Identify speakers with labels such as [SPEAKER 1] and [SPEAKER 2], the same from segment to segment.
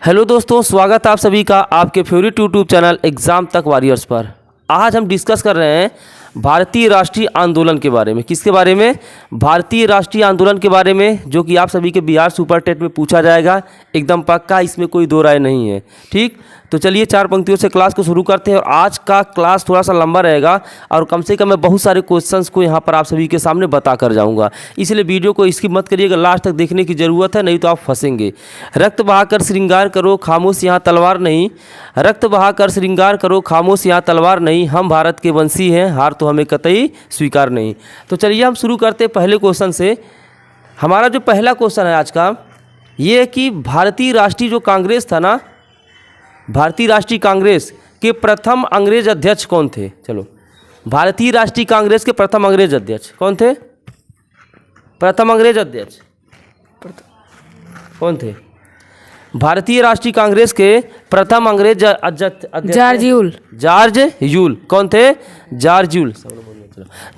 [SPEAKER 1] Hello दोस्तों, स्वागत है आप सभी का आपके फेवरेट यूट्यूब चैनल एग्ज़ाम तक वॉरियर्स पर। आज हम डिस्कस कर रहे हैं भारतीय राष्ट्रीय आंदोलन के बारे में। किसके बारे में? भारतीय राष्ट्रीय आंदोलन के बारे में, जो कि आप सभी के बिहार सुपर टेट में पूछा जाएगा, एकदम पक्का, इसमें कोई दो राय नहीं है। ठीक, तो चलिए 4 पंक्तियों से क्लास को शुरू करते हैं। और आज का क्लास थोड़ा सा लंबा रहेगा और कम से कम मैं बहुत सारे क्वेश्चंस को यहाँ पर आप सभी के सामने बता कर जाऊँगा, इसलिए वीडियो को स्किप मत करिएगा, लास्ट तक देखने की ज़रूरत है, नहीं तो आप फंसेंगे। रक्त बहाकर श्रृंगार करो, खामोश यहाँ तलवार नहीं। रक्त बहाकर श्रृंगार करो, खामोश यहाँ तलवार नहीं। हम भारत के वंशी हैं, हार तो हमें कतई स्वीकार नहीं। तो चलिए हम शुरू करते हैं पहले क्वेश्चन से। हमारा जो पहला क्वेश्चन है आज का, ये है कि भारतीय राष्ट्रीय जो कांग्रेस था ना, भारतीय राष्ट्रीय कांग्रेस के प्रथम अंग्रेज अध्यक्ष कौन थे? चलो, भारतीय राष्ट्रीय कांग्रेस के प्रथम अंग्रेज अध्यक्ष कौन थे? प्रथम अंग्रेज अध्यक्ष कौन थे? भारतीय राष्ट्रीय कांग्रेस के प्रथम अंग्रेज अध्यक्ष
[SPEAKER 2] जॉर्ज यूल।
[SPEAKER 1] जॉर्ज यूल कौन थे? George Yule.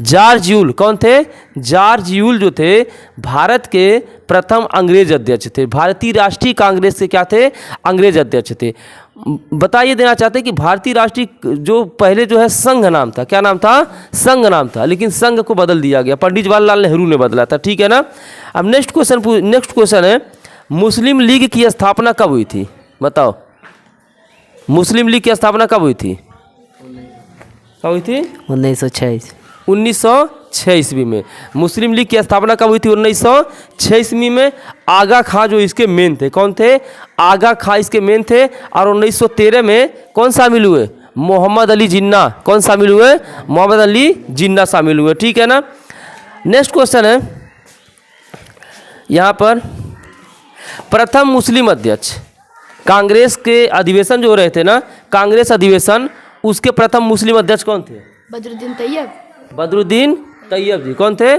[SPEAKER 1] जॉर्ज यूल कौन थे? जॉर्ज यूल जो थे भारत के प्रथम अंग्रेज अध्यक्ष थे। भारतीय राष्ट्रीय कांग्रेस से क्या थे? अंग्रेज अध्यक्ष थे। बताइए देना चाहते हैं कि भारतीय राष्ट्रीय जो पहले जो है संघ नाम था, क्या नाम था? संघ नाम था, लेकिन संघ को बदल दिया गया, पंडित जवाहरलाल नेहरू ने बदला था। ठीक है ना। अब नेक्स्ट क्वेश्चन है, मुस्लिम लीग की स्थापना कब हुई थी? बताओ, मुस्लिम लीग की स्थापना कब हुई थी? कब हुई थी? 1906 ईस्वी में। मुस्लिम लीग की स्थापना कब हुई थी? 1906 ईस्वी में। आगा खां जो इसके मेन थे, कौन थे? आगा खां इसके मेन थे। और 1913 में कौन शामिल हुए? मोहम्मद अली जिन्ना। कौन शामिल हुए? मोहम्मद अली जिन्ना शामिल हुए। ठीक है ना। नेक्स्ट क्वेश्चन है यहाँ पर, प्रथम मुस्लिम अध्यक्ष कांग्रेस के अधिवेशन जो हो रहे थे ना, कांग्रेस अधिवेशन, उसके प्रथम मुस्लिम अध्यक्ष कौन थे?
[SPEAKER 2] बदरुद्दीन तैयब।
[SPEAKER 1] बदरुद्दीन तैयब जी। कौन थे?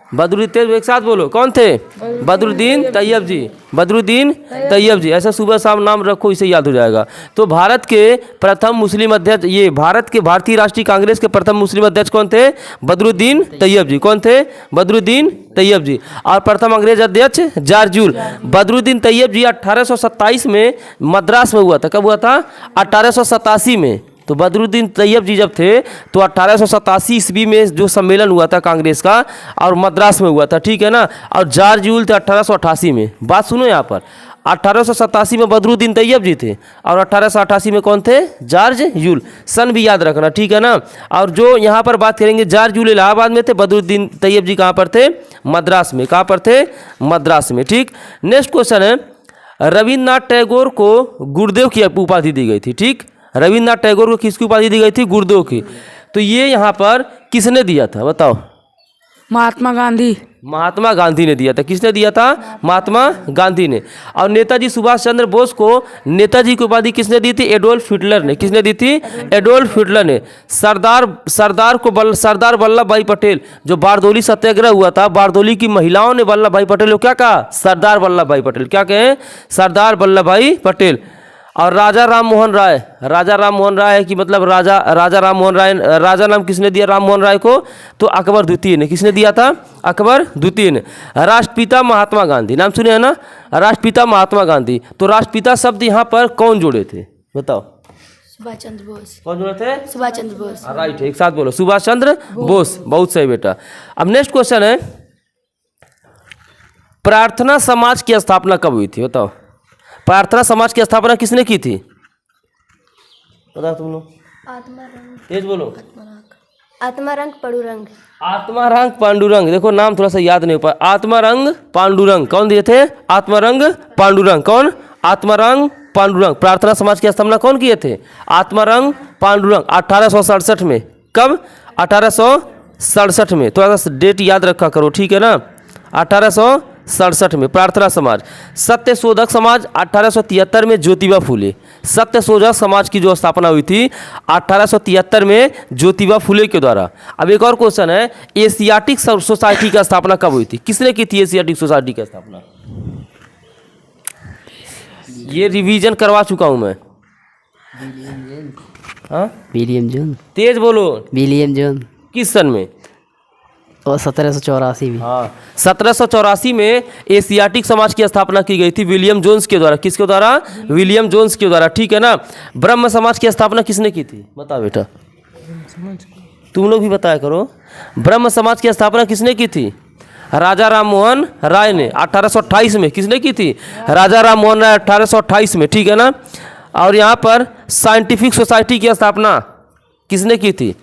[SPEAKER 1] बदरुद्दीन, एक साथ बोलो, कौन थे? बदरुद्दीन तैयब जी। बदरुद्दीन तैयब जी, ऐसा सुबह शाम नाम रखो, इसे याद हो जाएगा। तो भारत के प्रथम मुस्लिम अध्यक्ष, ये भारतीय राष्ट्रीय कांग्रेस के प्रथम मुस्लिम अध्यक्ष कौन थे? बदरुद्दीन तैयब जी। कौन थे? बदरुद्दीन तैयब जी। और प्रथम अंग्रेज अध्यक्ष जॉर्ज यूल। बदरुद्दीन तैयब जी 1827 में मद्रास में हुआ था। कब हुआ था? 1887 में। तो बदरुद्दीन तैयब जी जब थे तो 1887 ईस्वी में जो सम्मेलन हुआ था कांग्रेस का, और मद्रास में हुआ था। ठीक है ना। और जॉर्ज यूल थे 1888 में। बात सुनो यहाँ पर, 1887 में बदरुद्दीन तैयब जी थे और 1888 में कौन थे? George Yule. सन भी याद रखना। ठीक है ना। और जो यहाँ पर बात करेंगे, जॉर्ज यूल इलाहाबाद में थे, बदरुद्दीन तैयब जी कहाँ पर थे? मद्रास में। कहाँ पर थे? मद्रास में। ठीक। नेक्स्ट क्वेश्चन है, रविन्द्रनाथ टैगोर को गुरुदेव की उपाधि दी गई थी। ठीक, रविन्द्रनाथ टैगोर को किसकी उपाधि दी गई थी? गुरुदेव की। तो ये यहाँ पर किसने दिया था? बताओ।
[SPEAKER 2] महात्मा गांधी।
[SPEAKER 1] महात्मा गांधी ने दिया था। किसने दिया था? महात्मा गांधी ने। और नेताजी सुभाष चंद्र बोस को नेताजी की उपाधि किसने दी थी? एडोल्फ हिटलर ने। किसने दी थी? एडोल्फ हिटलर ने। सरदार वल्लभ भाई पटेल, जो बारदोली सत्याग्रह हुआ था, बारदोली की महिलाओं ने वल्लभ भाई पटेल को क्या कहा? सरदार वल्लभ भाई पटेल। क्या कहें? सरदार वल्लभ भाई पटेल। और राजा राम मोहन राय, राजा राम मोहन राय की मतलब राजा राम मोहन राय, राजा नाम किसने दिया राम मोहन राय को? तो अकबर द्वितीय ने। किसने दिया था? अकबर द्वितीय ने। राष्ट्रपिता महात्मा गांधी, नाम सुने हैं ना? राष्ट्रपिता महात्मा गांधी। तो राष्ट्रपिता शब्द यहाँ पर कौन जोड़े थे? बताओ।
[SPEAKER 2] सुभाष चंद्र बोस।
[SPEAKER 1] कौन जोड़े थे?
[SPEAKER 2] सुभाष चंद्र बोस।
[SPEAKER 1] राइट, एक साथ बोलो, सुभाष चंद्र बोस। बहुत सही बेटा। अब नेक्स्ट क्वेश्चन है, प्रार्थना समाज की स्थापना कब हुई थी? बताओ। प्रार्थना समाज की स्थापना किसने की थी? बताओ तुम लोग।
[SPEAKER 2] आत्मारंग।
[SPEAKER 1] तेज बोलो।
[SPEAKER 2] आत्मारंग पांडुरंग।
[SPEAKER 1] आत्मारंग पांडुरंग। देखो नाम थोड़ा सा याद नहीं हो पाया। आत्मारंग पांडुरंग कौन दिए थे? आत्मारंग पांडुरंग। कौन? आत्मारंग पांडुरंग। प्रार्थना समाज की स्थापना कौन किए थे? आत्मारंग पांडुरंग। 1867 में। कब? 1867 में। थोड़ा सा डेट याद रखा करो। ठीक है ना। 1867 में प्रार्थना समाज। सत्य शोधक समाज 1873 में ज्योतिबा फूले। सत्य शोधक समाज की जो स्थापना हुई थी 1873 में ज्योतिबा फूले के द्वारा। अब एक और क्वेश्चन है, एशियाटिक सोसाइटी की स्थापना कब हुई थी? किसने की थी एशियाटिक सोसाइटी की स्थापना? ये रिवीजन करवा चुका हूं मैं।
[SPEAKER 3] William Jones.
[SPEAKER 1] तेज बोलो।
[SPEAKER 3] William Jones.
[SPEAKER 1] किस सन में?
[SPEAKER 3] और 1784 भी।
[SPEAKER 1] हाँ, 1784 में एशियाटिक समाज की स्थापना की गई थी विलियम जोन्स के द्वारा। किसके द्वारा? विलियम जोन्स के द्वारा, ठीक है ना। ब्रह्म समाज की स्थापना किसने की थी? बता बेटा, तुम लोग भी बताया करो। ब्रह्म समाज की स्थापना किसने की थी? राजा राम मोहन राय ने 1828 में। किसने की थी? राजा राम मोहन राय 1828 में, ठीक है ना। और यहाँ पर साइंटिफिक सोसाइटी की स्थापना किसने की थी?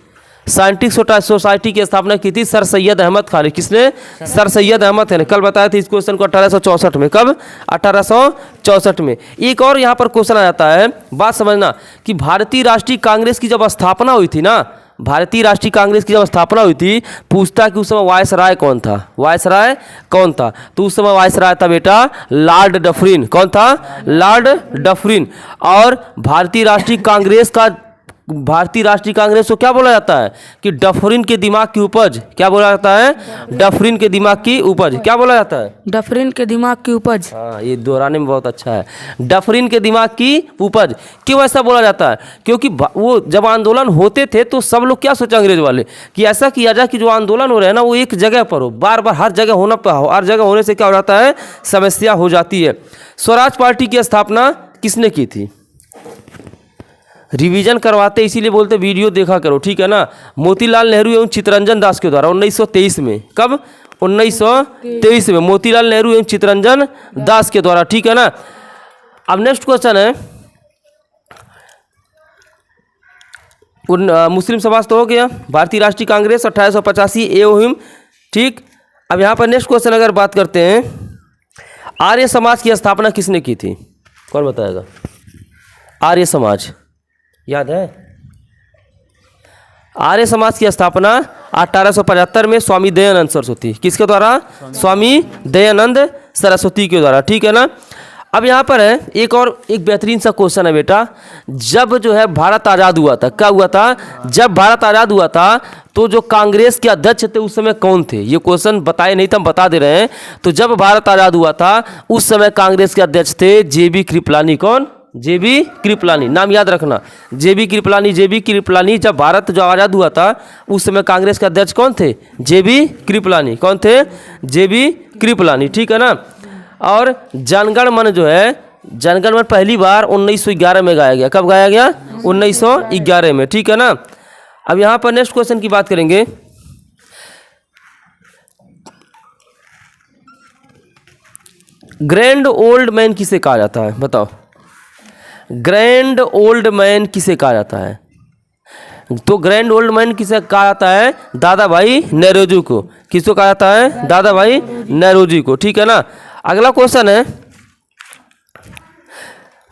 [SPEAKER 1] साइंटिफिक सोसाइटी की स्थापना की थी सर सैयद अहमद खान ने। किसने? सर सैयद अहमद खान ने। कल बताया था इस क्वेश्चन को 1864 में। कब? 1864 में। एक और यहाँ पर क्वेश्चन आ जाता है, बात समझना, कि भारतीय राष्ट्रीय कांग्रेस की जब स्थापना हुई थी ना, भारतीय राष्ट्रीय कांग्रेस की जब स्थापना हुई थी, पूछता कि उस समय वायसराय कौन था? वायसराय कौन था? तो उस समय वायसराय था बेटा लॉर्ड डफरिन। कौन था? Lord Dufferin. और भारतीय राष्ट्रीय कांग्रेस को क्या बोला जाता है? कि डफरिन के दिमाग की उपज। क्या बोला जाता है? डफरिन के दिमाग की उपज। क्या बोला जाता है?
[SPEAKER 3] डफरिन के दिमाग की उपज।
[SPEAKER 1] हाँ, ये दोहराने में बहुत अच्छा है। डफरिन के दिमाग की उपज। क्यों ऐसा बोला जाता है? क्योंकि वो जब आंदोलन होते थे तो सब लोग क्या सोचे अंग्रेज वाले, कि ऐसा किया जाए कि जो आंदोलन हो रहे हैं ना वो एक जगह पर हो, बार बार हर जगह होने से क्या हो जाता है? समस्या हो जाती है। स्वराज पार्टी की स्थापना किसने की थी? रिवीजन करवाते इसीलिए बोलते वीडियो देखा करो, ठीक है ना। मोतीलाल नेहरू एवं चित्तरंजन दास के द्वारा 1923 में। कब? 1923 में मोतीलाल नेहरू एवं चित्तरंजन दास के द्वारा, ठीक है ना। अब नेक्स्ट क्वेश्चन है, मुस्लिम समाज तो हो गया, भारतीय राष्ट्रीय कांग्रेस 1885 एवं, ठीक। अब यहाँ पर नेक्स्ट क्वेश्चन अगर बात करते हैं, आर्य समाज की स्थापना किसने की थी? कौन बताएगा? आर्य समाज याद है? आर्य समाज की स्थापना 1875 में स्वामी दयानंद सरस्वती। किसके द्वारा? स्वामी दयानंद सरस्वती के द्वारा, ठीक है ना। अब यहाँ पर है एक बेहतरीन सा क्वेश्चन है बेटा, जब जो है भारत आज़ाद हुआ था, क्या हुआ था? जब भारत आज़ाद हुआ था तो जो कांग्रेस के अध्यक्ष थे उस समय कौन थे? ये क्वेश्चन बताए नहीं तो हम बता दे रहे हैं। तो जब भारत आज़ाद हुआ था उस समय कांग्रेस के अध्यक्ष थे जेबी कृपलानी। कौन? जेबी कृपलानी, नाम याद रखना, जेबी कृपलानी। जेबी कृपलानी जब भारत जो आज़ाद हुआ था उस समय कांग्रेस के अध्यक्ष कौन थे? जेबी कृपलानी। कौन थे? जेबी कृपलानी, ठीक है ना। और जनगण मन जो है, जनगण मन पहली बार 1911 में गाया गया। कब गाया गया? 1911 में, ठीक है ना। अब यहाँ पर नेक्स्ट क्वेश्चन की बात करेंगे, ग्रैंड ओल्ड मैन किसे कहा जाता है? बताओ, ग्रैंड ओल्ड मैन किसे कहा जाता है? तो ग्रैंड ओल्ड मैन किसे कहा जाता है? दादा भाई नेरोजी को। किसको कहा जाता है? दादा भाई नेरोजी को, ठीक है ना। अगला क्वेश्चन है,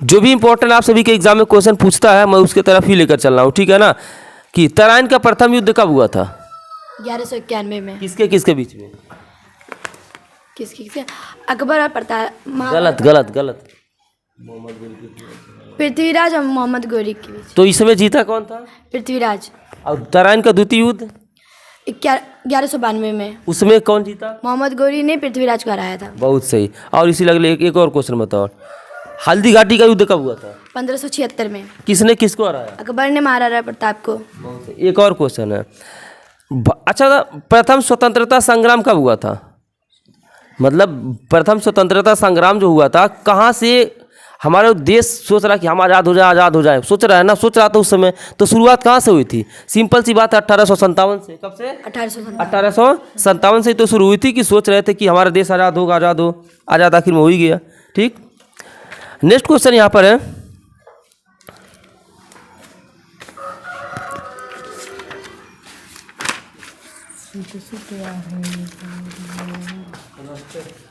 [SPEAKER 1] जो भी इंपॉर्टेंट आप सभी के एग्जाम में क्वेश्चन पूछता है मैं उसके तरफ ही लेकर चल रहा हूँ, ठीक है ना। कि तराइन का प्रथम युद्ध कब हुआ था?
[SPEAKER 2] 1191 में।
[SPEAKER 1] किसके किसके बीच में?
[SPEAKER 2] किसके? अकबर और
[SPEAKER 1] गलत गलत गलत।
[SPEAKER 2] पृथ्वीराज और मोहम्मद गोरी के बीच।
[SPEAKER 1] तो इस समय जीता कौन था?
[SPEAKER 2] पृथ्वीराज।
[SPEAKER 1] और तराइन का द्वितीय युद्ध
[SPEAKER 2] 1192 में।
[SPEAKER 1] उसमें कौन जीता?
[SPEAKER 2] मोहम्मद गोरी ने पृथ्वीराज को हराया था।
[SPEAKER 1] बहुत सही। और इसी लगले एक और क्वेश्चन बताओ, हल्दी घाटी का युद्ध कब हुआ था?
[SPEAKER 2] 1576 में।
[SPEAKER 1] किसने किसको हराया?
[SPEAKER 2] अकबर ने महाराणा प्रताप को।
[SPEAKER 1] एक और क्वेश्चन है, अच्छा, प्रथम स्वतंत्रता संग्राम कब हुआ था? मतलब प्रथम स्वतंत्रता संग्राम जो हुआ था, कहाँ से हमारा देश सोच रहा कि हम आज़ाद हो जाए, सोच रहा है ना, सोच रहा था उस समय, तो शुरुआत कहाँ से हुई थी? सिंपल सी बात है, 1857 से। कब से? 1857 से तो शुरू हुई थी, कि सोच रहे थे कि हमारा देश आज़ाद होगा, आज़ाद आखिर में हो ही गया, ठीक। नेक्स्ट क्वेश्चन यहाँ पर है,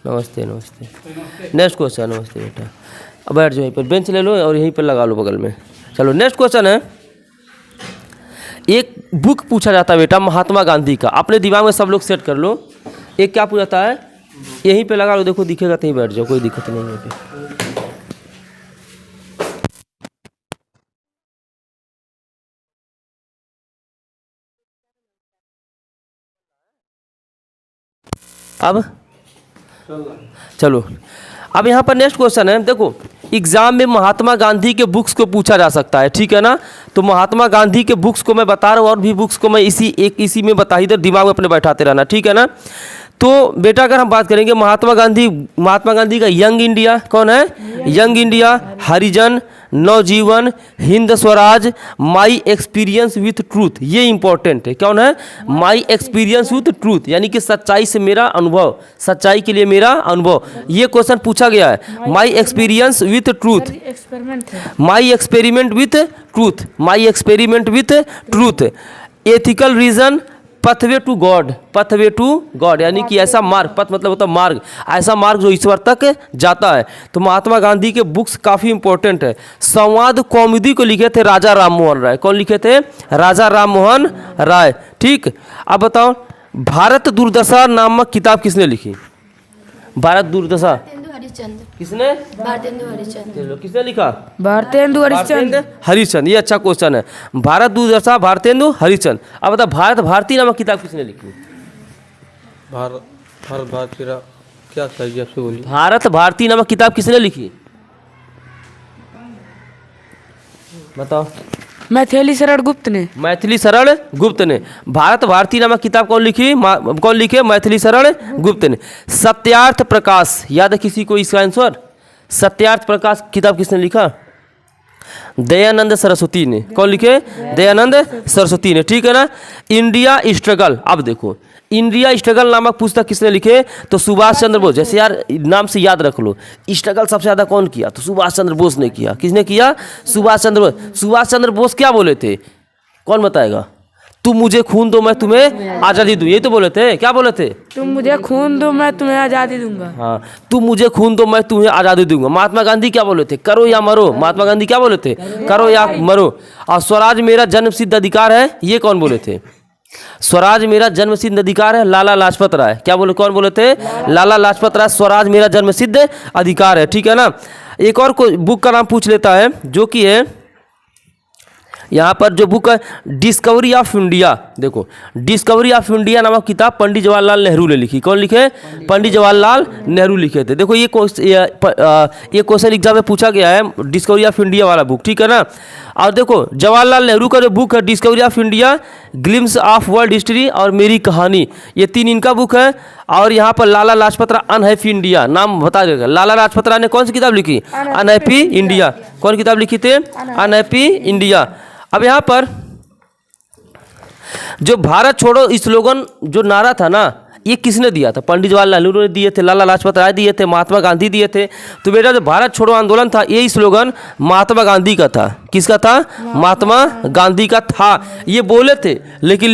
[SPEAKER 1] नमस्ते नमस्ते। नेक्स्ट क्वेश्चन, नमस्ते बेटा, अब बैठ जाओ यहीं पर, बेंच ले लो और यहीं पर लगा लो बगल में। चलो नेक्स्ट क्वेश्चन है, एक बुक पूछा जाता है बेटा महात्मा गांधी का, अपने दिमाग में सब लोग सेट कर लो। एक क्या पूछता है, यहीं पे लगा लो, देखो दिखेगा तो यहीं बैठ जाओ, कोई दिक्कत नहीं है। अब चलो, अब यहाँ पर नेक्स्ट क्वेश्चन है, देखो एग्जाम में महात्मा गांधी के बुक्स को पूछा जा सकता है, ठीक है ना। तो महात्मा गांधी के बुक्स को मैं बता रहा हूँ और भी बुक्स को मैं इसी में बता, इधर दिमाग में अपने बैठाते रहना, ठीक है ना। तो बेटा अगर हम बात करेंगे महात्मा गांधी का यंग इंडिया कौन है, young India, Harijan, Navjivan, Hind Swaraj, my experience with truth, ये इंपॉर्टेंट है। कौन है, माई एक्सपीरियंस विथ ट्रूथ, यानी कि सच्चाई से मेरा अनुभव, सच्चाई के लिए मेरा अनुभव, ये क्वेश्चन पूछा गया है। My experience with truth, my experiment with truth, my experiment with truth, ethical reason, pathway to God, pathway to God, यानी कि ऐसा मार्ग, पथ मतलब होता है मार्ग, ऐसा मार्ग जो ईश्वर तक जाता है। तो महात्मा गांधी के बुक्स काफ़ी इंपॉर्टेंट है। संवाद कौमुदी को लिखे थे राजा राम मोहन राय, कौन लिखे थे, राजा राम मोहन राय, ठीक। अब बताओ भारत दुर्दशा नामक किताब किसने लिखी, भारत दुर्दशा
[SPEAKER 2] भारतेंदु हरिश्चंद्र,
[SPEAKER 1] किसने,
[SPEAKER 2] भारतेंदु हरिश्चंद्र,
[SPEAKER 1] किसने लिखा,
[SPEAKER 3] भारतेंदु हरिश्चंद्र,
[SPEAKER 1] हरिश्चंद्र, ये अच्छा क्वेश्चन है। भारत दुर्दशा भारतेंदु हरिश्चंद्र। अब बता भारत भारती नामक किताब किसने लिखी,
[SPEAKER 4] भारत भारती क्या चाहिए आपसे बोलिए,
[SPEAKER 1] भारत भारती नामक किताब किसने लिखी, बताओ।
[SPEAKER 3] मैथिली शरण गुप्त ने,
[SPEAKER 1] मैथिली शरण गुप्त ने। भारत भारती नामक किताब कौन लिखी, कौन लिखे, मैथिली शरण गुप्त ने। सत्यार्थ प्रकाश, याद है किसी को इसका आंसर, सत्यार्थ प्रकाश किताब किसने लिखा, दयानंद सरस्वती ने, कौन लिखे, दयानंद सरस्वती ने, ठीक है ना। इंडिया स्ट्रगल, अब देखो इंडिया स्ट्रगल नामक पुस्तक किसने लिखे, तो सुभाष चंद्र बोस, जैसे यार नाम से याद रख लो, स्ट्रगल सबसे ज़्यादा कौन किया, तो सुभाष चंद्र बोस ने किया, किसने किया, सुभाष चंद्र बोस। सुभाष चंद्र बोस क्या बोले थे, कौन बताएगा, तुम मुझे खून दो मैं तुम्हें आज़ादी दूँ, यही तो बोले थे, क्या बोले थे,
[SPEAKER 3] तुम मुझे खून दो मैं तुम्हें आज़ादी दूंगा,
[SPEAKER 1] हाँ, तुम मुझे खून दो मैं तुम्हें आज़ादी दूंगा। महात्मा गांधी क्या बोले थे, करो या मरो, महात्मा गांधी क्या बोले थे, करो या मरो। और स्वराज मेरा जन्म सिद्ध अधिकार है, ये कौन बोले थे, स्वराज मेरा जन्म सिद्ध अधिकार है, लाला लाजपत राय, क्या बोले, कौन बोले थे, लाला लाजपत राय, स्वराज मेरा जन्म सिद्ध अधिकार है, ठीक है ना। एक और बुक का नाम पूछ लेता है जो कि है यहाँ पर जो बुक है डिस्कवरी ऑफ इंडिया, देखो डिस्कवरी ऑफ इंडिया नामक किताब पंडित जवाहरलाल नेहरू ने लिखी, कौन लिखे, पंडित जवाहरलाल नेहरू लिखे थे। देखो ये क्वेश्चन एग्जाम में पूछा गया है, डिस्कवरी ऑफ इंडिया वाला बुक, ठीक है ना। और देखो जवाहरलाल नेहरू का जो बुक है discovery of India, glimpse of world history और मेरी कहानी, ये तीन इनका बुक है। और यहाँ पर लाला लाजपत राय अनहैप्पी इंडिया, नाम बता देगा, लाला लाजपत राय ने कौन सी किताब लिखी, अनहैप्पी इंडिया, कौन किताब लिखी थे, अनहैप्पी इंडिया। अब यहाँ पर जो भारत छोड़ो स्लोगन जो नारा था ना, ये किसने दिया था, पंडित जवाहरलाल नेहरू ने दिए थे, लाला लाजपत राय दिए थे, महात्मा गांधी दिए थे। तो बेटा जो भारत छोड़ो आंदोलन था ये स्लोगन महात्मा गांधी का था, किसका था, महात्मा गांधी का था, ये बोले थे। लेकिन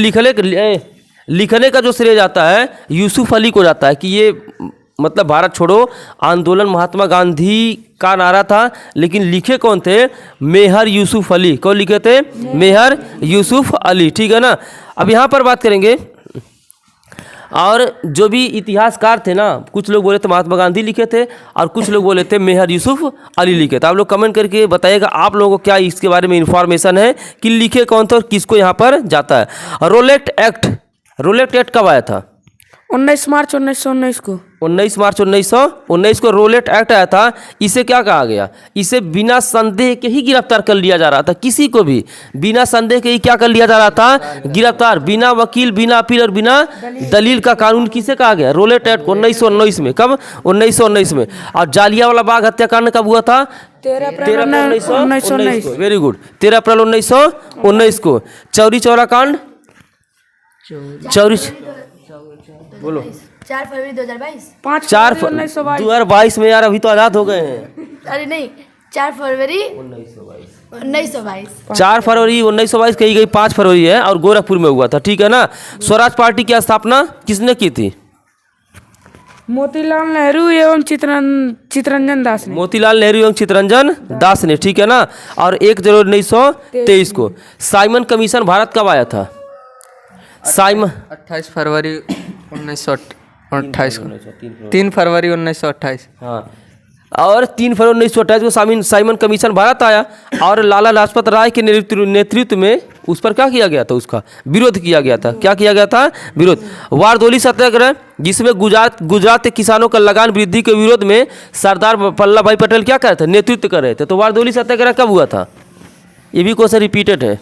[SPEAKER 1] लिखने का जो श्रेय जाता है यूसुफ अली को जाता है कि ये मतलब भारत छोड़ो आंदोलन महात्मा गांधी का नारा था, लेकिन लिखे कौन थे, मेहर यूसुफ अली, कौन लिखे थे, मेहर यूसुफ अली, ठीक है ना। अब यहाँ पर बात करेंगे, और जो भी इतिहासकार थे ना, कुछ लोग बोले थे महात्मा गांधी लिखे थे और कुछ लोग बोले थे मेहर यूसुफ अली लिखे थे। आप लोग कमेंट करके बताइएगा आप लोगों को क्या इसके बारे में इंफॉर्मेशन है कि लिखे कौन थे और किसको यहाँ पर जाता है। रोलेट एक्ट कब आया था,
[SPEAKER 3] 19 मार्च 1919 को,
[SPEAKER 1] 19 मार्च 1919 को रोलेट एक्ट आया था। इसे क्या कहा गया, इसे बिना संदेह के ही गिरफ्तार कर लिया जा रहा था, किसी को भी बिना संदेह के ही क्या कर लिया जा रहा था, गिरफ्तार, बिना वकील, बिना अपील और बिना दलील का कानून किसे कहा गया, रोलेट एक्ट 1919 में, कब, 1919 में। और जालियांवाला बाग हत्याकांड कब हुआ था, 13 अप्रैल 1919 को, वेरी गुड, 13 अप्रैल 1919 को। चौरी चौरा कांड, चौरी बोलो,
[SPEAKER 2] 4 फरवरी 2022,
[SPEAKER 1] 4 2022 में, यार अभी तो आज़ाद हो गए हैं,
[SPEAKER 2] अरे नहीं 4 फरवरी 1922,
[SPEAKER 1] 4 फरवरी 1922 कही गई, 5 फरवरी है और गोरखपुर में हुआ था, ठीक है ना। स्वराज पार्टी की स्थापना किसने की थी,
[SPEAKER 3] मोतीलाल नेहरू एवं चित्तरंजन दास ने,
[SPEAKER 1] मोतीलाल नेहरू एवं चित्तरंजन दास ने, ठीक है ना। और 1 जनवरी 1923 को। साइमन कमीशन भारत कब आया था, साइमन
[SPEAKER 5] 28 फरवरी 1928 को, 3 फरवरी 1928,
[SPEAKER 1] हाँ और 3 फरवरी 1928 को साइमन कमीशन भारत आया और लाला लाजपत राय के नेतृत्व में उस पर क्या किया गया था, उसका विरोध किया गया था। क्या किया गया था? विरोध। वारदोली सत्याग्रह, जिसमें गुजरात के किसानों का लगान वृद्धि के विरोध में सरदार वल्लभ भाई पटेल क्या कर रहे थे? नेतृत्व कर रहे थे। तो वारदोली सत्याग्रह कब हुआ था? ये भी क्वेश्चन रिपीटेड है।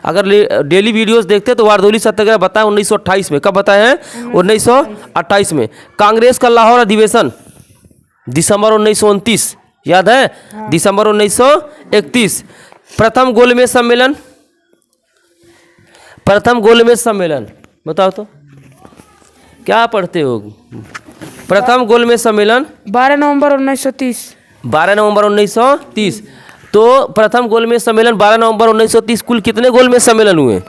[SPEAKER 1] अगर डेली वीडियोस देखते तो वारदोली सत्याग्रह बताया 1928 में। कब बताए हैं? 1928 में। कांग्रेस का लाहौर अधिवेशन दिसंबर 1929, याद है? दिसंबर 1931। प्रथम गोलमेज सम्मेलन बताओ तो क्या पढ़ते हो? प्रथम गोलमेज सम्मेलन
[SPEAKER 3] 12 नवंबर 1930।
[SPEAKER 1] 12 नवंबर 1930। तो प्रथम गोलमेज सम्मेलन 12 नवंबर 1930। कुल कितने गोलमेज सम्मेलन हुए?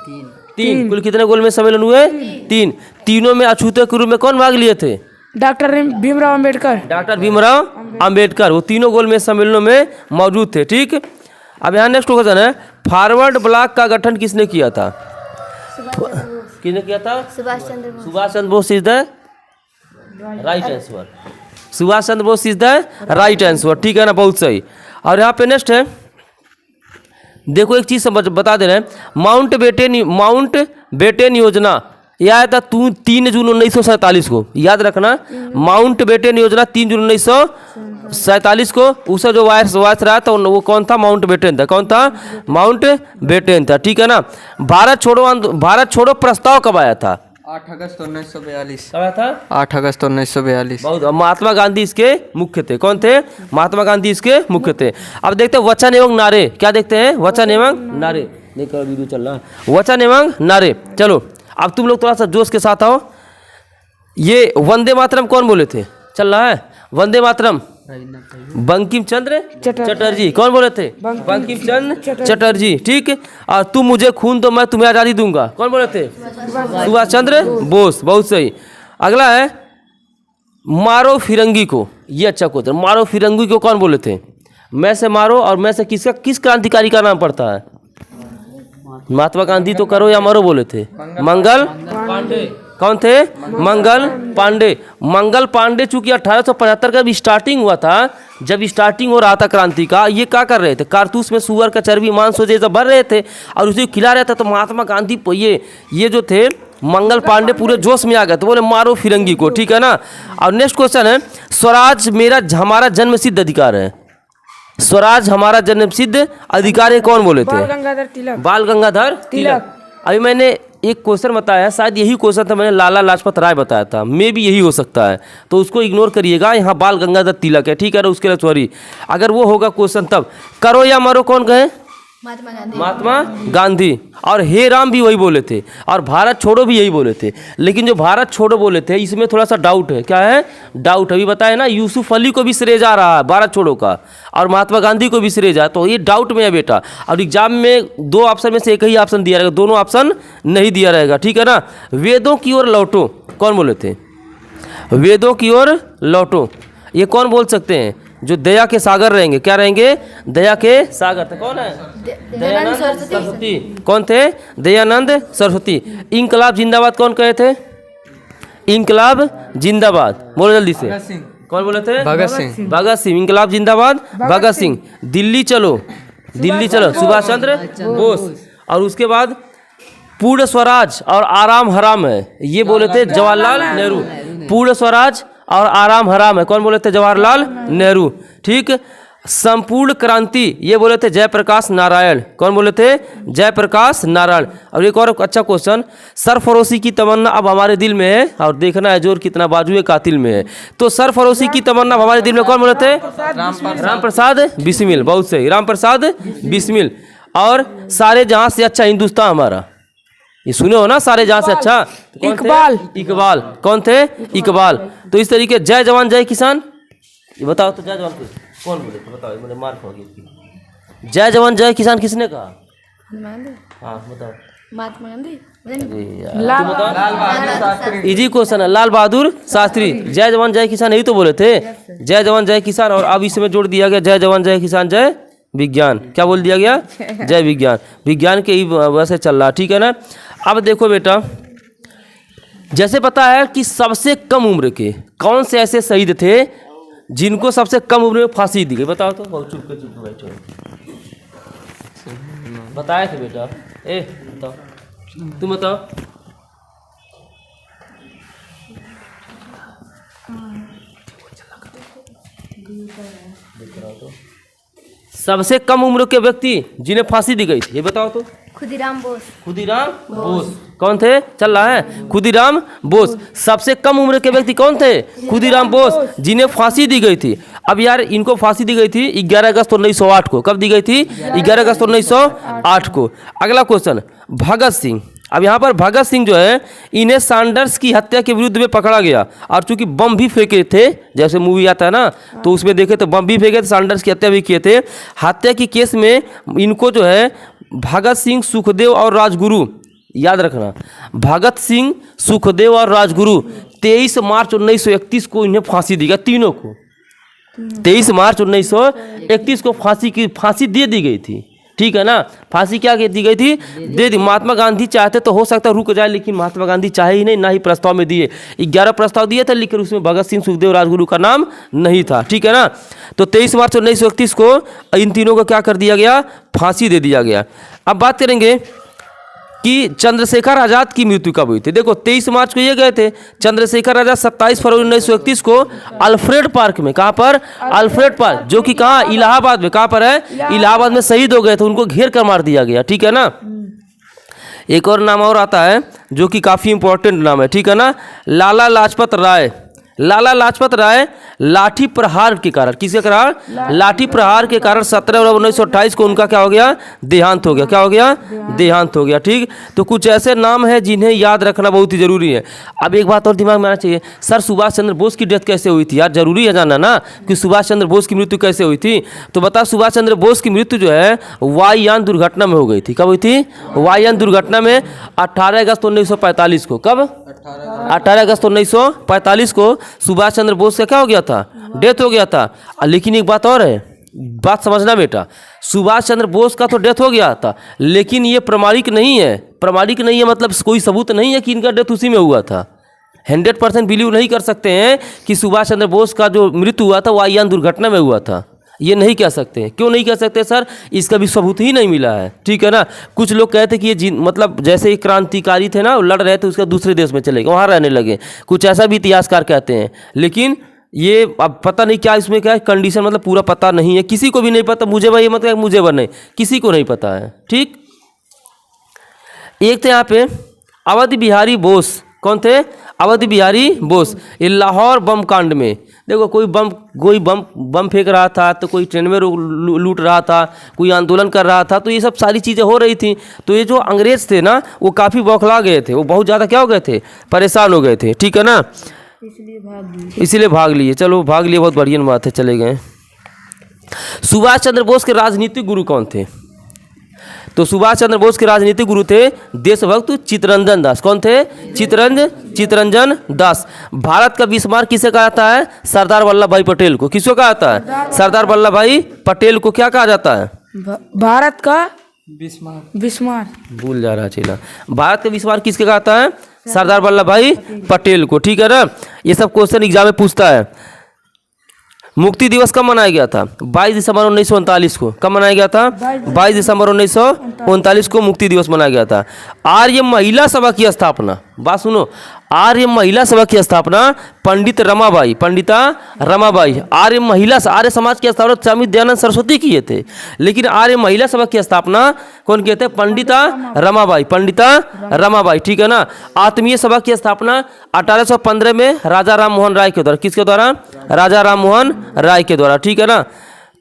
[SPEAKER 1] 3। कुल कितने गोलमेज सम्मेलन हुए? 3। तीनों में अछूते के रूप में कौन भाग लिए थे?
[SPEAKER 3] डॉक्टर भीमराव अंबेडकर।
[SPEAKER 1] डॉक्टर भीमराव अंबेडकर। वो तीनों गोलमेज सम्मेलनों में मौजूद थे। ठीक। अब यहाँ नेक्स्ट क्वेश्चन है, फॉरवर्ड ब्लॉक का गठन किसने किया था? किसने किया था?
[SPEAKER 2] Subhash Chandra Bose.
[SPEAKER 1] Subhash Chandra Bose is the right answer. Subhash Chandra Bose is the right answer. ठीक है ना, बहुत सही। और यहाँ पे नेक्स्ट है, देखो एक चीज समझ बता दे रहे हैं, माउंट बेटेन योजना यह आया था 3 जून 1947 को। याद रखना, माउंट बेटेन योजना 3 जून 1947 को। उसका जो वायस रहा था वो कौन था? माउंट बेटेन था। कौन था? माउंट बेटेन था। ठीक है ना। भारत छोड़ो प्रस्ताव कब आया था?
[SPEAKER 4] 8 अगस्त 1942।
[SPEAKER 1] कब आया था?
[SPEAKER 4] 8 अगस्त 1942।
[SPEAKER 1] बहुत। महात्मा गांधी इसके मुख्य थे। कौन थे? महात्मा गांधी इसके मुख्य थे। अब देखते हैं वचन एवं नारे। क्या देखते हैं? वचन एवं नारे। देखो वीडियो चल रहा है। वचन एवं नारे। चलो अब तुम लोग थोड़ा सा जोश के साथ आओ। ये वंदे मातरम कौन बोले थे? चल रहा है वंदे मातरम? बंकिम चंद्र चटर्जी। कौन बोले थे? बंकिम चंद्र चटर्जी। ठीक। और तुम मुझे खून दो मैं तुम्हें आज़ादी दूंगा, कौन बोले थे? सुभाष चंद्र बोस। बहुत सही। अगला है, मारो फिरंगी को। ये अच्छा क्वेश्चन। मारो फिरंगी को कौन बोले थे? मैं से मारो और मैं से किस क्रांतिकारी का नाम पड़ता है? महात्मा गांधी तो करो या मरो बोले थे। मंगल पांडे। कौन थे? मंगल पांडे। मंगल पांडे चूंकि 1875 का भी स्टार्टिंग हुआ था, जब स्टार्टिंग हो रहा था क्रांति का, ये क्या कर रहे थे? कारतूस में सुअर का चर्बी मांस हो जैसा भर रहे थे और उसे खिला रहे थे। तो महात्मा गांधी ये जो थे मंगल पांडे पूरे जोश में आ गए तो बोले मारो फिरंगी को। ठीक है ना। और नेक्स्ट क्वेश्चन है, स्वराज हमारा जन्म सिद्ध अधिकार है। स्वराज हमारा जन्म सिद्ध अधिकार है, कौन बोले थे? बाल गंगाधर तिलक। अभी मैंने एक क्वेश्चन बताया, शायद यही क्वेश्चन था, मैंने लाला लाजपत राय बताया था। मे भी यही हो सकता है, तो उसको इग्नोर करिएगा। यहाँ बाल गंगाधर तिलक है। ठीक है ना, उसके लिए सॉरी। अगर वो होगा क्वेश्चन तब। करो या मरो कौन कहे? महात्मा गांधी। और हे राम भी वही बोले थे और भारत छोड़ो भी यही बोले थे। लेकिन जो भारत छोड़ो बोले थे इसमें थोड़ा सा डाउट है। क्या है? डाउट। अभी बताया ना, यूसुफ अली को भी श्रेय जा रहा है भारत छोड़ो का और महात्मा गांधी को भी श्रेय जा, तो ये डाउट में है बेटा। और एग्जाम में 2 ऑप्शन में से एक ही ऑप्शन दिया रहेगा, दोनों ऑप्शन नहीं दिया रहेगा। ठीक है ना। वेदों की ओर लौटो कौन बोले थे? वेदों की ओर लौटो ये कौन बोल सकते हैं? जो दया के सागर रहेंगे। क्या रहेंगे? दया के सागर। तो कौन है? दयानंद सरस्वती। कौन थे? दयानंद सरस्वती। इंकलाब जिंदाबाद कौन कहे थे? इंकलाब जिंदाबाद। बोलो जल्दी से। कौन बोले थे?
[SPEAKER 4] भगत सिंह।
[SPEAKER 1] भगत सिंह। इंकलाब जिंदाबाद भगत सिंह। दिल्ली चलो सुभाष चंद्र बोस। और उसके बाद पूर्ण स्वराज और आराम हराम है, ये बोले थे जवाहरलाल नेहरू। पूर्ण स्वराज और आराम हराम है, कौन बोले थे? जवाहरलाल नेहरू। ठीक। संपूर्ण क्रांति ये बोले थे जयप्रकाश नारायण। कौन बोले थे? जयप्रकाश नारायण। और एक और अच्छा क्वेश्चन, सरफरोशी की तमन्ना अब हमारे दिल में है और देखना है जोर कितना बाजुए कातिल में है। तो सरफरोशी की तमन्ना अब हमारे दिल में कौन बोले थे? राम प्रसाद बिस्मिल। बहुत सही, राम प्रसाद बिस्मिल। और सारे जहां से अच्छा हिंदुस्तान हमारा, ये सुने हो ना, सारे जहां से अच्छा? इकबाल। कौन थे? इकबाल। तो इस तरीके जय जवान जय किसान, ये बताओ तो जय जवान कौन बोले थे? बताओ, मैंने मार खा गई। जय जवान जय किसान किसने कहा? हाँ बताओ।
[SPEAKER 2] महात्मा गांधी।
[SPEAKER 1] इजी क्वेश्चन है। लाल बहादुर शास्त्री। जय जवान जय किसान यही तो बोले थे, जय जवान जय किसान। और अब इसमें जोड़ दिया गया जय जवान जय किसान जय विज्ञान। क्या बोल दिया गया? जय विज्ञान। विज्ञान के ही वैसे चल रहा। ठीक है ना। अब देखो बेटा, जैसे पता है कि सबसे कम उम्र के कौन से ऐसे शहीद थे जिनको सबसे कम उम्र में फांसी दी गई, बताओ तो। बहुत चुप के बैठे हो। बताए थे बेटा, ए बताओ, तुम बताओ। सबसे कम उम्र के व्यक्ति जिन्हें फांसी दी गई थी, ये बताओ तो।
[SPEAKER 2] खुदीराम बोस।
[SPEAKER 1] खुदीराम बोस। कौन थे? चल रहा है, खुदीराम बोस। सबसे कम उम्र के व्यक्ति कौन थे? खुदीराम बोस, जिन्हें फांसी दी गई थी। अब यार इनको फांसी दी गई थी 11 अगस्त 1908 को। कब दी गई थी? 11 अगस्त 1908 को। अगला क्वेश्चन, भगत सिंह। अब यहाँ पर भगत सिंह जो है, इन्हें सैंडर्स की हत्या के विरुद्ध में पकड़ा गया, और चूंकि बम भी फेंके थे, जैसे मूवी आता है ना, तो उसमें देखे तो बम भी फेंके थे, सैंडर्स की हत्या भी किए थे। हत्या की केस में इनको जो है भगत सिंह, सुखदेव और राजगुरु, याद रखना, भगत सिंह, सुखदेव और राजगुरु 23 मार्च 1931 को इन्हें फांसी दी गई, तीनों को। 23 मार्च 1931 को फांसी दे दी गई थी, ठीक है ना। फांसी क्या दी गई थी? दे दी। महात्मा गांधी चाहते तो हो सकता है रुक जाए, लेकिन महात्मा गांधी चाहे ही नहीं, ना ही प्रस्ताव में दिए। 11 प्रस्ताव दिए थे, लेकिन उसमें भगत सिंह, सुखदेव, राजगुरु का नाम नहीं था, ठीक है ना। तो 23 मार्च 1931 को इन तीनों को क्या कर दिया गया? फांसी दे दिया गया। अब बात करेंगे कि चंद्रशेखर आजाद की मृत्यु कब हुई थी। देखो 23 मार्च को ये गए थे, चंद्रशेखर आजाद 27 फरवरी 1931 को अल्फ्रेड पार्क में, कहाँ पर? अल्फ्रेड पार्क, जो कि कहाँ? इलाहाबाद में। कहाँ पर है? इलाहाबाद में शहीद हो गए थे, उनको घेर कर मार दिया गया, ठीक है ना। एक और नाम और आता है जो कि काफ़ी इंपॉर्टेंट नाम है, ठीक है ना, लाला लाजपत राय। लाला लाजपत राय लाठी प्रहार के कारण, किसके कारण? लाठी प्रहार के कारण 17 अक्टूबर 1928 को उनका क्या हो गया? देहांत हो गया। क्या हो गया? देहांत हो गया, ठीक। तो कुछ ऐसे नाम हैं जिन्हें याद रखना बहुत ही जरूरी है। अब एक बात और दिमाग में आना चाहिए, सर सुभाष चंद्र बोस की डेथ कैसे हुई थी? यार जरूरी है जानना ना कि सुभाष चंद्र बोस की मृत्यु कैसे हुई थी। तो बता, सुभाष चंद्र बोस की मृत्यु जो है वायुयान दुर्घटना में हो गई थी। कब हुई थी? वायुयान दुर्घटना में 18 अगस्त 1945 को। कब? 18 अगस्त 1945 को सुभाष चंद्र बोस का क्या हो गया था? डेथ हो गया था। लेकिन एक बात और है, बात समझना बेटा, सुभाष चंद्र बोस का तो डेथ हो गया था, लेकिन ये प्रमाणिक नहीं है। प्रमाणिक नहीं है मतलब कोई सबूत नहीं है कि इनका डेथ उसी में हुआ था। 100% बिलीव नहीं कर सकते हैं कि सुभाष चंद्र बोस का जो मृत्यु हुआ था वायुयान दुर्घटना में हुआ था, ये नहीं कह सकते। क्यों नहीं कह सकते सर? इसका भी सबूत ही नहीं मिला है, ठीक है ना। कुछ लोग कहते कि ये मतलब जैसे एक क्रांतिकारी थे ना, लड़ रहे थे, उसका दूसरे देश में चले गए, वहाँ रहने लगे, कुछ ऐसा भी इतिहासकार कहते हैं। लेकिन ये अब पता नहीं क्या इसमें क्या है कंडीशन, मतलब पूरा पता नहीं है, किसी को भी नहीं पता। मुझे भाई मतलब मुझे नहीं, किसी को नहीं पता है, ठीक। एक थे यहाँ पे अवध बिहारी बोस। कौन थे? अवध बिहारी बोस। ये लाहौर बम कांड में देखो, कोई बम फेंक रहा था, तो कोई ट्रेन में लूट रहा था, कोई आंदोलन कर रहा था, तो ये सब सारी चीज़ें हो रही थी। तो ये जो अंग्रेज थे ना, वो काफ़ी बौखला गए थे, वो बहुत ज़्यादा क्या हो गए थे? परेशान हो गए थे, ठीक है ना, इसलिए भाग लिए। चलो भाग लिए, बहुत बढ़िया बात है, चले गए। सुभाष चंद्र बोस के राजनीतिक गुरु कौन थे? तो सुभाष चंद्र बोस के राजनीतिक गुरु थे देशभक्त चित्तरंजन दास। कौन थे? चित्तरंजन दास। भारत का बिस्मार्क किसे कहा जाता है? सरदार वल्लभ भाई पटेल को। किसको कहा जाता है? सरदार वल्लभ भाई पटेल को क्या कहा जाता है?
[SPEAKER 3] भारत का बिस्मार्क।
[SPEAKER 1] भूल जा रहा चेला। भारत का बिस्मार्क किसके कहा जाता है? सरदार वल्लभ भाई पटेल को, ठीक है ना। ये सब क्वेश्चन एग्जाम में पूछता है। मुक्ति दिवस कब मनाया गया था? 22 दिसंबर 1939 को। कब मनाया गया था? 22 दिसंबर 1939 को मुक्ति दिवस मनाया गया था। आर्य महिला सभा की स्थापना, बात सुनो, आर्य महिला सभा की स्थापना पंडिता रमाबाई आर्य समाज की स्थापना स्वामी दयानंद सरस्वती किए थे, लेकिन आर्य महिला सभा की स्थापना कौन किए थे? पंडिता रमाबाई, ठीक है ना। आत्मीय सभा की स्थापना 1815 में राजा राम मोहन राय के द्वारा। किसके द्वारा? राजा राम मोहन राय के द्वारा, ठीक है ना।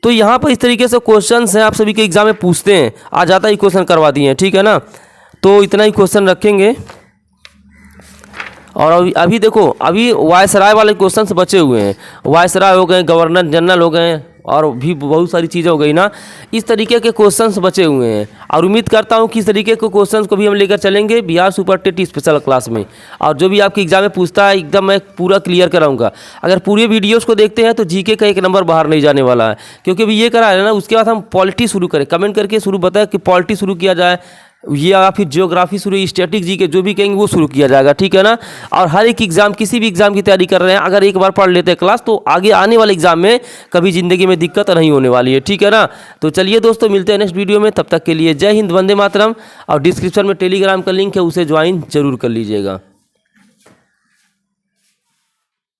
[SPEAKER 1] तो यहाँ पर इस तरीके से क्वेश्चंस हैं, आप सभी के एग्जाम में पूछते हैं, आज ज़्यादा ही क्वेश्चन करवा दिए हैं, ठीक है ना। तो इतना ही क्वेश्चन रखेंगे। और अभी देखो, अभी वायसराय वाले क्वेश्चन बचे हुए हैं। वायसराय हो गए, गवर्नर जनरल हो गए, और भी बहुत सारी चीज़ें हो गई ना। इस तरीके के क्वेश्चंस बचे हुए हैं, और उम्मीद करता हूँ कि इस तरीके के क्वेश्चंस को भी हम लेकर चलेंगे Bihar super TET special class में। और जो भी आपके एग्जाम में पूछता है एकदम मैं पूरा क्लियर कराऊंगा। अगर पूरे वीडियोस को देखते हैं तो जीके का 1 नंबर बाहर नहीं जाने वाला है, क्योंकि अभी ये करा है ना, उसके बाद हम पॉलिटी शुरू करें। कमेंट करके शुरू बताएं कि पॉलिटी शुरू किया जाए, या फिर ज्योग्राफी शुरू, स्टैटिक जी के जो भी कहेंगे वो शुरू किया जाएगा, ठीक है ना। और हर एक एग्जाम, किसी भी एग्जाम की तैयारी कर रहे हैं, अगर एक बार पढ़ लेते हैं क्लास तो आगे आने वाले एग्जाम में कभी ज़िंदगी में दिक्कत नहीं होने वाली है, ठीक है ना। तो चलिए दोस्तों, मिलते हैं नेक्स्ट वीडियो में, तब तक के लिए जय हिंद, वंदे मातरम। और डिस्क्रिप्शन में टेलीग्राम का लिंक है, उसे ज्वाइन जरूर कर लीजिएगा।